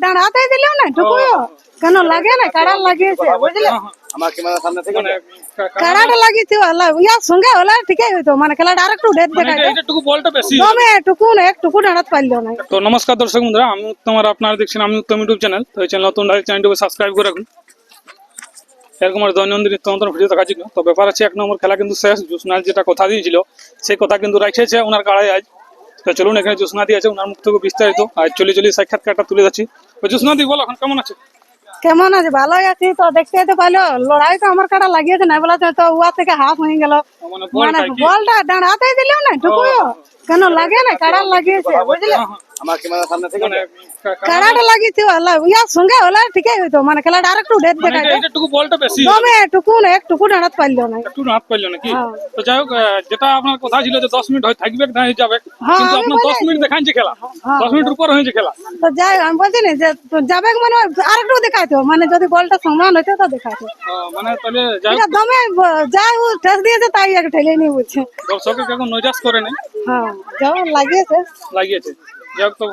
দাঁড়াতে দিলেও না ঢুকুও কেন লাগে না কাড়া লাগিয়েছে বুঝলে আমার ক্যামেরার সামনে থেকে কাড়াটা লাগিয়েছে ইয়ার সঙ্গে হলে ঠিকই হইতো মানে খেলাটা আর একটু ডেট দেখায় এইটুকু বলটা বেশি দমে এটুকু না একটুকু দাঁড়াতে পারলো না তো নমস্কার দর্শক বন্ধুরা, আমি উত্তম আর আপনারা দেখছেন আমি উত্তম ইউটিউব চ্যানেল। তো এই চ্যানেল নতুন চ্যানেলটিকে সাবস্ক্রাইব করে রাখুন এরকম আর দৈনন্দিন নিত্য নতুন ভিডিও দেখার জন্য। তো ব্যাপার আছে 1 নম্বর খেলা কিন্তু শেষ। জোসনা যেটা কথা দিয়েছিল সেই কথা কিন্তু রাখেছে ওনার কাড়াই আজ। তো চলুন এখানে জোসনা দি আছে ওনার মুখ থেকে বিস্তারিত আর চলে সাক্ষাৎকারটা তুলে যাচ্ছি। তো জোসনা দি বলো এখন কেমন আছে? কেমন আছে ভালোই আছি। তো দেখতে তো পাইলো লড়াই তো আমার কাটা লাগিয়েছে না বলা তো উয়া থেকে হাফ হয়ে গেল মানে বলটা দাঁড়াতে দিলেও না ঢুকুও কেন লাগে না কাড়া লাগিয়েছে বুঝলে আমার ক্যামেরার সামনে থেকে কাড়াটা লাগিয়েছে ইয়ার সঙ্গে হলে ঠিকই হইতো মানে খেলাটা আর একটু ডেট দেখায় এইটুকু বলটা বেশি দমে এটুকু না একটুকু দাঁড়াতে পারলো না একটু হাত পাইলো নাকি? তো যাই হোক, যেটা আপনার কথা ছিল যে 10 মিনিট হয় থাকবে হয়ে যাবে, হ্যাঁ, কিন্তু আমি আপনার 10 মিনিট দেখাচ্ছে খেলা, 10 মিনিটের উপর হয়েছে খেলা। তো যাই আমি বলছি না যে তো যাবে মানে আর একটু দেখাইতো মানে যদি বলটা সমান হইতো তো দেখাইতো মানে তাহলে যাই হোক, এটা দমে যাই ও টেস্ট দিয়েছে তাই আগে ঠেলে নিয়ে বুঝছে দর্শকের এখন নজাস করে নেই হ্যাঁ যাও লাগিয়েছে লাগিয়েছে। যাই হোক, তো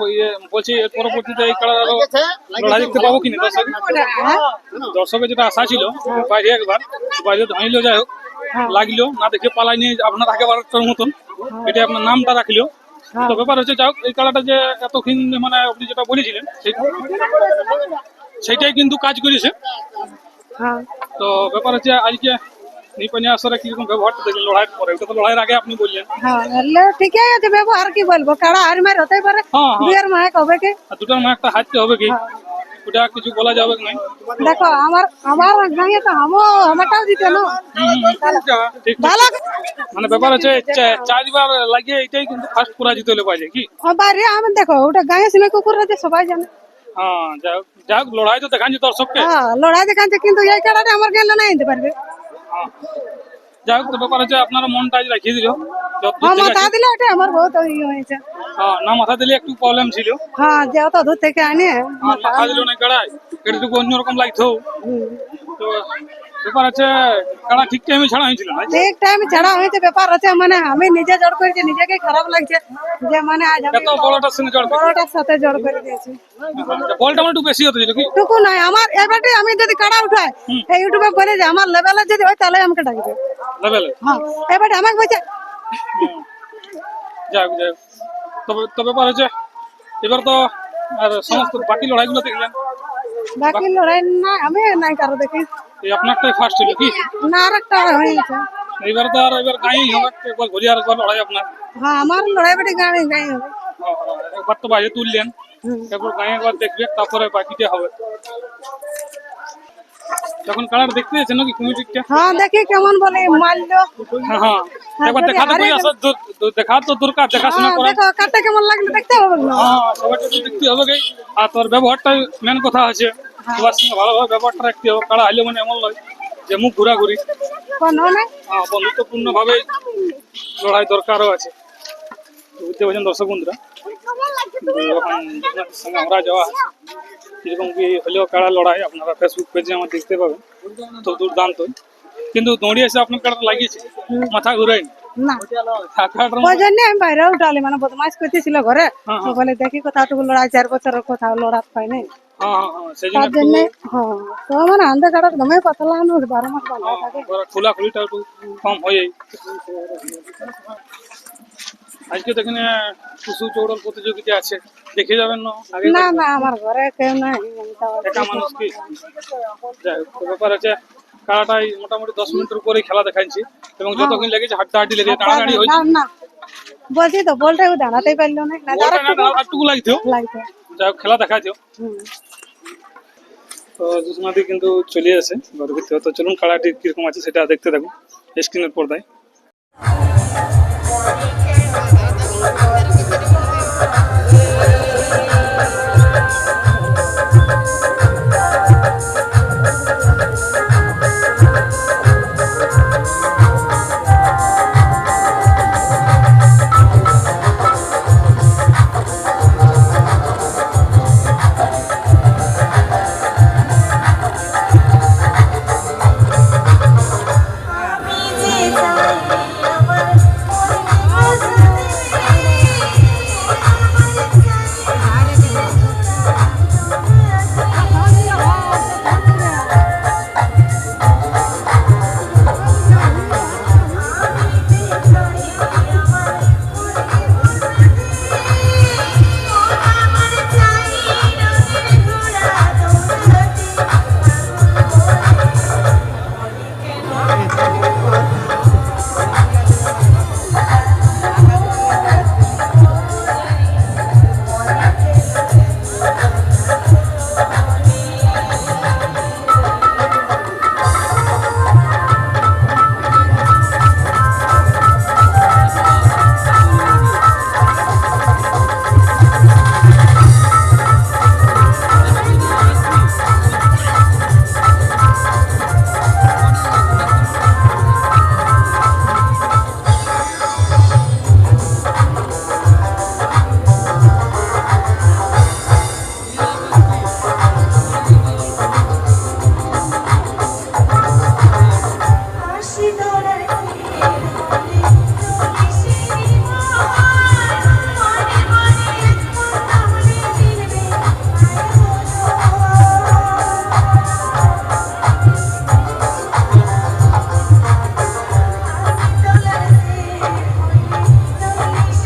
বলছি এর পরবর্তীতে এই খেলার আরো লড়াই দেখতে পাবো কিনা দর্শক? দর্শকের যেটা আশা ছিল বাইরে একবার বাইরে ধরলো, যাই হোক লাগলো না দেখে পালাই নিয়ে আপনার আগেবারটার মতন এটা আপনার নামটা রাখলো। তো ব্যাপার হচ্ছে যাই হোক, এই খেলাটা যে এতক্ষণ মানে আপনি যেটা বলেছিলেন সেইটাই কিন্তু কাজ করেছে। হ্যাঁ তো ব্যাপার হচ্ছে আজকে নিপানি আসরে কিরকম ব্যবহারটা দেখলেন লড়াইয়ের পরে? ওটা তো লড়াইয়ের আগে আপনি বললেন। হ্যাঁ হলে ঠিকই আছে ব্যবহার কি বলবো কাড়া আর মার হতেই পারে দুয়ের মায়ের হবে কি আর দুটার মা একটা হাঁটতে হবে কি, ওটা কিছু বলা যাবে না। দেখো আমার গাঁয়ে তো আমারটাও দিতে না ঠিক ভালো মানে ব্যাপার হচ্ছে 4বার লাগিয়ে এটাই কিন্তু ফার্স্ট পুরা জিতে হলে পাইছে কি। বাইরে আমি দেখো ওটা গাঁয়ে সিনে কুকুর আছে সবাই জানে হ্যাঁ যাই হোক লড়াই তো দেখাচ্ছি দর্শককে। হ্যাঁ লড়াই দেখাচ্ছে কিন্তু এই কাড়াটা আমার গেলে না নিতে পারবে যাই হোক, তো ব্যাপার হচ্ছে আপনারা মনটা আজ রাখিয়ে দিল। হ্যাঁ মাথা দিলে ওটা আমার বহুত ইয়ে হয়েছে হ্যাঁ না, মাথা দিলে একটু প্রবলেম ছিল। হ্যাঁ যে অত দূর থেকে আনে মাথা দিল না কাড়াই, একটু অন্যরকম লাগতো। তো ব্যাপার আছে কাড়া ঠিক টাইমে ছাড়া হয়েছিল না? ঠিক টাইম ছাড়া হয়েছে ব্যাপার আছে মানে আমি নিজে জড় করেছি নিজেকে খারাপ লাগছে যে মানে আজ আমি এত বড়টার সঙ্গে জড় বড়টার সাথে জড় করে দিয়েছি বলটা আমার একটু বেশি হতে ছিল কি। টুকু নাই আমার এবারে আমি যদি কাড়া উঠাই এই ইউটিউবে বলে যে আমার লেভেলে যদি হয় তাহলে আমাকে ডাকবে লেভেলে হ্যাঁ এবারে আমাকে বলছে যাই হোক তো ব্যাপার হচ্ছে এবার তো আর সমস্ত বাকি লড়াইগুলো দেখলেন। বাকি লড়াই না আমি নাই কারো দেখি এই আপনারটাই ফার্স্ট ছিল কি? না আর একটা হয়ে গেছে এইবার তো আর এবার গাঁয়েই হবে, একবার ঘুরে আর একবার লড়াই আপনার। হ্যাঁ আমার লড়াই বেটে গাড়ি গাই হবে একবার তো বাইরে তুললেন, তারপর গাঁয়ে একবার দেখবে, তারপরে বাকিটা হবে। তখন কালার দেখতে যাচ্ছেন নাকি কমিটিটা? হ্যাঁ দেখি কেমন বলে মারলো হ্যাঁ হ্যাঁ, একবার দেখাতে কই আসো, দেখা তো দরকার, দেখাশোনা করা। দেখো কাটটা কেমন লাগলো দেখতে হবে না হ্যাঁ সবাইকে তো দেখতে হবে কি। আর তোর ব্যবহারটাই মেন কথা আছে, সবার সঙ্গে ভালোভাবে ব্যবহারটা রাখতে হবে। কারা হাইলে মানে এমন নয় যে মুখ ঘোরাঘুরি। কোন না হ্যাঁ বন্ধুত্বপূর্ণ ভাবে লড়াই দরকারও আছে, বুঝতে পারছেন দর্শক বন্ধুরা। এখন সঙ্গে আমরা যাওয়া এরকম কি হলেও কাড়া লড়াই আপনারা ফেসবুক পেজে আমার দেখতে পাবেন। তো দুর্দান্ত কিন্তু দৌড়িয়ে এসে আপনার কাড়াটা লাগিয়েছে, মাথা ঘুরাই না ওই জন্য আমি বাইরে উঠালি মানে বদমাইশ করতেছিল ঘরে তো বলে দেখি কোথাও লড়াই 4 বছরের কোথাও লড়াত পাই নাই সেই তার জন্য হ্যাঁ তো মানে আন্ধা কাটা দমে পাতলা 12 মাস ভালো থাকে খোলা খুলিটা একটু কম হয়ে। আজকে তো এখানে টুসু চৌড়ল প্রতিযোগিতা আছে, দেখে যাবেন না আগে? না না আমার ঘরে কেউ নাই একা মানুষ কি। যাই হোক, তো ব্যাপার আছে কারাটাই মোটামুটি 10 মিনিটের উপরেই খেলা দেখাচ্ছি এবং যতক্ষণ লেগেছে হাড্ডাহাড্ডি লেগেছে, টানাটানি হয়েছে। না বলছি তো বলটা দাঁড়াতেই পারলো না আরটুকু লাগতো। যাই হোক খেলা দেখাইছো। তো জোসনাদি কিন্তু চলে আসে ঘরের ভিতরে। তো চলুন কারাটি কিরকম আছে সেটা দেখতে থাকুন স্ক্রিনের পর্দায়।